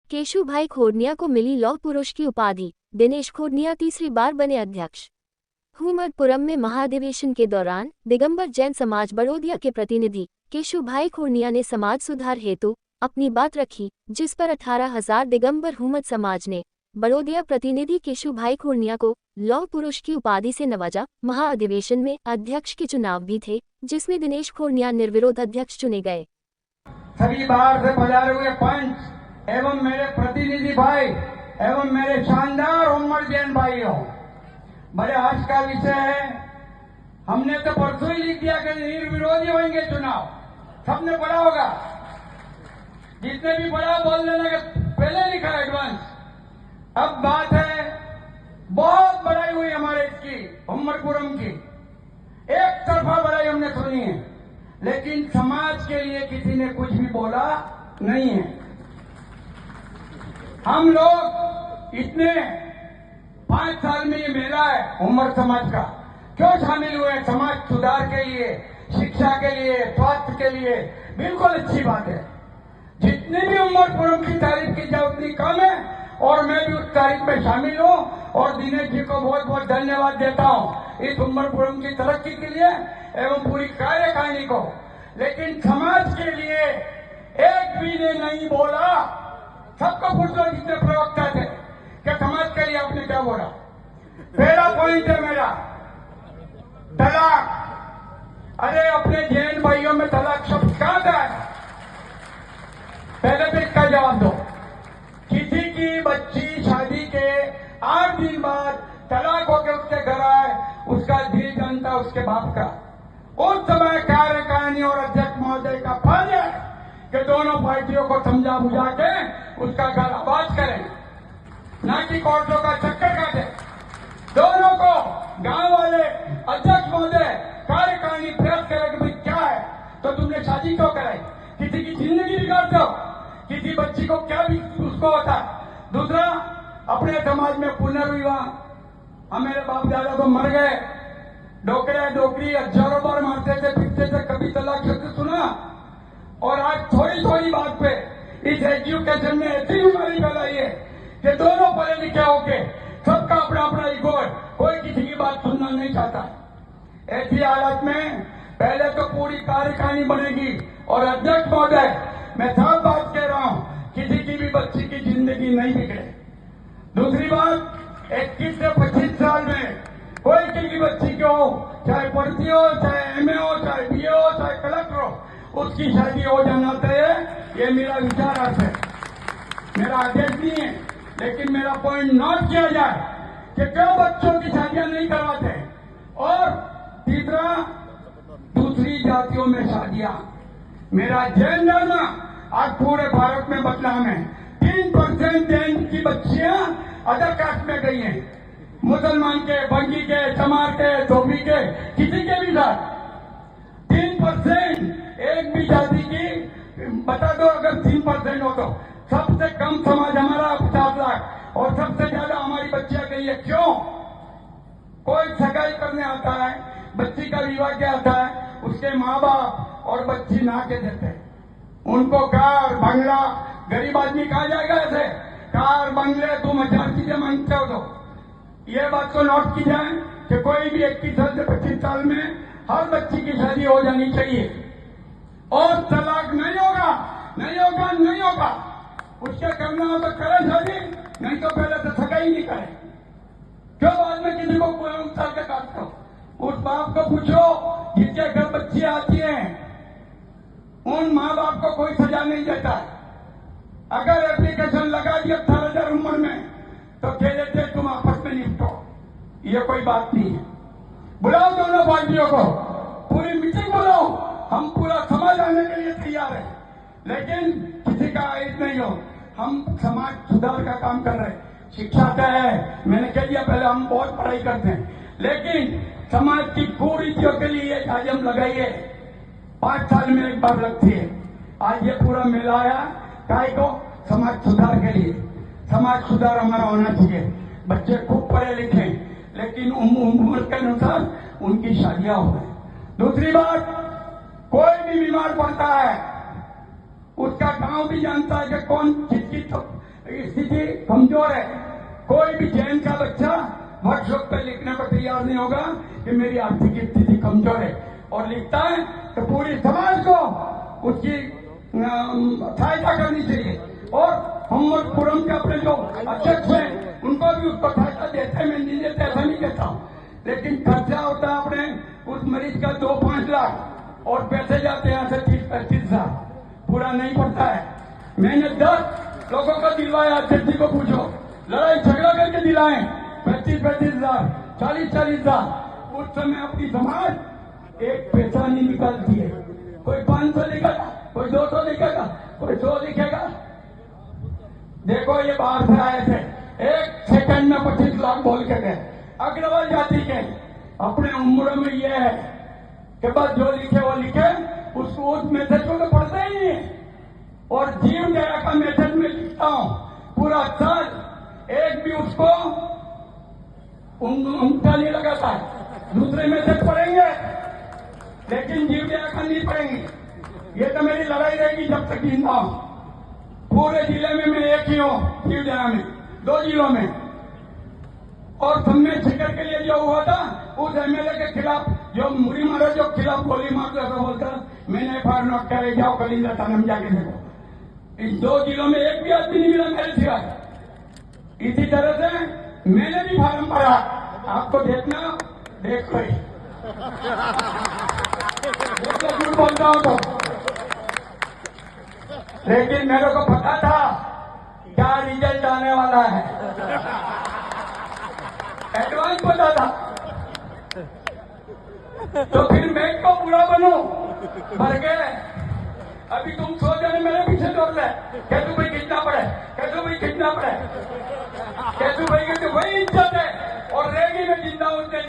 केशुभाई खोड़निया को मिली लौह पुरुष की उपाधि। दिनेश खोड़निया तीसरी बार बने अध्यक्ष। हुमरपुरम में महाधिवेशन के दौरान दिगंबर जैन समाज बड़ौदिया के प्रतिनिधि केशुभाई खोड़निया ने समाज सुधार हेतु अपनी बात रखी, जिस पर 18,000 दिगंबर हुमत समाज ने बड़ौदिया प्रतिनिधि केशुभाई खोड़निया को लौह पुरुष की उपाधि से नवाजा। महाअधिवेशन में अध्यक्ष के चुनाव भी थे, जिसमें दिनेश खोड़निया निर्विरोध अध्यक्ष चुने गए। सभी बाहर से पधारे हुए पंच एवं मेरे प्रतिनिधि भाई एवं मेरे शानदार उम्र जैन भाइयों, बड़े हर्ष का विषय है। हमने तो परसों ही लिख दिया कि निर्विरोधी होंगे चुनाव। सबने पढ़ा होगा, जिसने भी पढ़ा बोल देना कि पहले लिखा एडवांस। अब बात है, बहुत बड़ाई हुई हमारे इसकी उम्रपुरम की, एक तरफा बड़ाई हमने सुनी है, लेकिन समाज के लिए किसी ने कुछ भी बोला नहीं है। हम लोग इतने 5 साल में ये मेला है उमर समाज का, क्यों शामिल हुए? समाज सुधार के लिए, शिक्षा के लिए, स्वास्थ्य के लिए। बिल्कुल अच्छी बात है। जितनी भी उमरपुरम की तारीफ की जाए उतनी कम है, और मैं भी उस तारीफ में शामिल हूं और दिनेश जी को बहुत बहुत धन्यवाद देता हूं इस उमरपुरम की तरक्की के लिए एवं पूरी कार्यकारिणी को। लेकिन समाज के लिए एक भी ने नहीं बोला। सबको पूछ लो जितने प्रवक्ता थे कि समाज के लिए आपने क्या बोला। पहला पॉइंट है मेरा, तलाक। अरे अपने जैन भाइयों में तलाक शब्द कहां था? पहले तो इसका जवाब दो। किसी की बच्ची शादी के 8 दिन बाद तलाक होकर उसके घर आए, उसका दिल जानता उसके बाप का। उस समय कार्यकारिणी और अध्यक्ष महोदय का फर्ज है कि दोनों पार्टियों को समझा बुझा के उसका घर आबाद करें, ना कि कोर्टों का चक्कर काटे। दोनों को गांव वाले अध्यक्ष महोदय कार्यकारिणी प्रयास करें कि भाई क्या है तो तुमने शादी क्यों कराई, किसी की जिंदगी बिगाड़ते हो, किसी बच्ची को क्या भी उसको होता है। दूसरा, अपने समाज में पुनर्विवाह। मेरे बाप दादा तो मर गए, डोकरे डोकरी हजारों बार मारते थे, पीटते थे, कभी तलाक शब्द सुना। और आज थोड़ी थोड़ी बात पे इस एजुकेशन में ऐसी बीमारी फैलाई है कि दोनों पढ़े लिखे होके सबका अपना अपना ईगो है, कोई किसी की बात सुनना नहीं चाहता। ऐसी हालत में पहले तो पूरी कार्यकारिणी बनेगी और अध्यक्ष महोदय, मैं साफ बात कह रहा हूं, किसी की भी बच्ची की जिंदगी नहीं बिगड़े। दूसरी बात, 21 से 25 साल में कोई की बच्ची की हो, चाहे पढ़ती हो, चाहे एमए हो, चाहे बीए हो, चाहे कलेक्टर हो, उसकी शादी हो जाना चाहिए। ये मेरा विचार है, मेरा आदेश नहीं है, लेकिन मेरा पॉइंट नोट किया जाए कि क्यों बच्चों की शादियां नहीं करवाते। और तीसरा, दूसरी जातियों में शादियां। मेरा जैन धर्म आज पूरे भारत में बदनाम है। 3% जैन की बच्चियां अदर कास्ट में गई हैं। मुसलमान के, बंगी के, चमार के, धोबी के, किसी के भी साथ 3%। एक भी जाति की बता दो, अगर 3% हो तो। सबसे कम समाज हमारा 50 लाख और सबसे ज्यादा हमारी बच्चियां गई है। क्यों? कोई सगाई करने आता है, बच्ची का विवाह क्या आता है, उसके माँ बाप और बच्ची ना के देते हैं उनको कार बंगला। गरीब आदमी कहा जाएगा ऐसे? कार बंगले तुम 1000 चीजें मांगते हो। तो ये बात को नोट की जाए कि कोई भी 21 साल से 25 साल में हर बच्ची की शादी हो जानी चाहिए और तलाक नहीं होगा, नहीं होगा, नहीं होगा। उसके करना हो तो करे शादी, नहीं तो पहले तो सगाई नहीं करे। क्यों बाद में किसी को साल के काटते हो? उस बाप को पूछो जिसके घर बच्ची आती है, उन माँ बाप को कोई सजा नहीं देता है। अगर एप्लीकेशन लगा दी 18,000 उम्र में तो कह देते तुम आपस में निपटो। ये कोई बात नहीं है। बुलाओ दोनों पार्टियों को, पूरी मीटिंग बुलाओ, हम पूरा समाज आने के लिए तैयार है, लेकिन किसी का आयत नहीं हो। हम समाज सुधार का काम कर रहे हैं। शिक्षा तय है, मैंने कह दिया पहले, हम बहुत पढ़ाई करते हैं, लेकिन समाज की कुरीतियों के लिए आज हम लगाइए 5 साल में एक बार लगती है। आज ये पूरा मेला आया काय को? समाज सुधार के लिए। समाज सुधार हमारा होना चाहिए। बच्चे खूब पढ़े लिखे, लेकिन उम्र के अनुसार उनकी शादियां हो गई। दूसरी बात, कोई भी बीमार पड़ता है उसका गांव भी जानता है कि कौन किसकी स्थिति कमजोर है। कोई भी जैन का बच्चा व्हाट्सएप पे लिखने पर तैयार नहीं होगा कि मेरी आर्थिक स्थिति कमजोर है, और लिखता है तो पूरी समाज को उसकी सहायता करनी चाहिए। और मोहम्मदपुरम के अपने जो अध्यक्ष हैं उनको भी उसको सहायता देते हैं, मैं नहीं देते ऐसा नहीं कहता हूँ, लेकिन खर्चा होता है अपने उस मरीज का 2-5 लाख और पैसे जाते हैं यहाँ से 30-35 हजार, पूरा नहीं पड़ता है। मैंने 10 लोगों को दिलवाया, अध्यक्ष जी को पूछो, लड़ाई झगड़ा करके दिलाए 35-35 हजार, 40-40 हजार। उस समय अपनी समाज एक पैसा नहीं निकालती है, कोई 500 लिखेगा, कोई 200 लिखेगा, कोई 100 लिखेगा। देखो ये बाहर से आए थे, 1 सेकंड में 25 लाख बोल के गए। अग्रवाल जाति के अपने उम्र में ये है कि बस जो लिखे वो लिखे, उसको उस मैसेज को तो पढ़ते ही नहीं है। और जीव दया का मैसेज में लिखता हूं पूरा साल, एक भी उसको उंगठा नहीं लगाता है। दूसरे मैसेज पढ़ेंगे लेकिन जीव दया का नहीं पढ़ेंगे। ये तो मेरी लड़ाई रहेगी जब तक जिंदा हूं। पूरे जिले में मैं एक ही हूं, जीव दया में 2 जिलों में। और सम्मेद शिखर के लिए जो हुआ था उस एमएलए के खिलाफ जो मुरी महाराज जो खिलाफ गोली मार दिया था, बोलता मैंने फायर नोट करे, जाओ कलिंदा थाना में जाके देखो। इन 2 जिलों में एक भी आदमी नहीं मिला मेरे सिवाय। इसी तरह से मैंने भी फार्म भरा, आपको देखना, देख लो झूठ बोलता हूं तो, लेकिन मेरे को पता था क्या रिजल्ट आने वाला है, एडवांस पता था। तो फिर मैं क्यों बुरा बनूं? मर गए। अभी तुम 100 जने मेरे पीछे दौड़ रहे, कैसू भाई कितना पड़े, कैसू भाई कितना पड़े, कैसू भाई की तो वही इज्जत है और रहेगी मैं जिंदा हूं।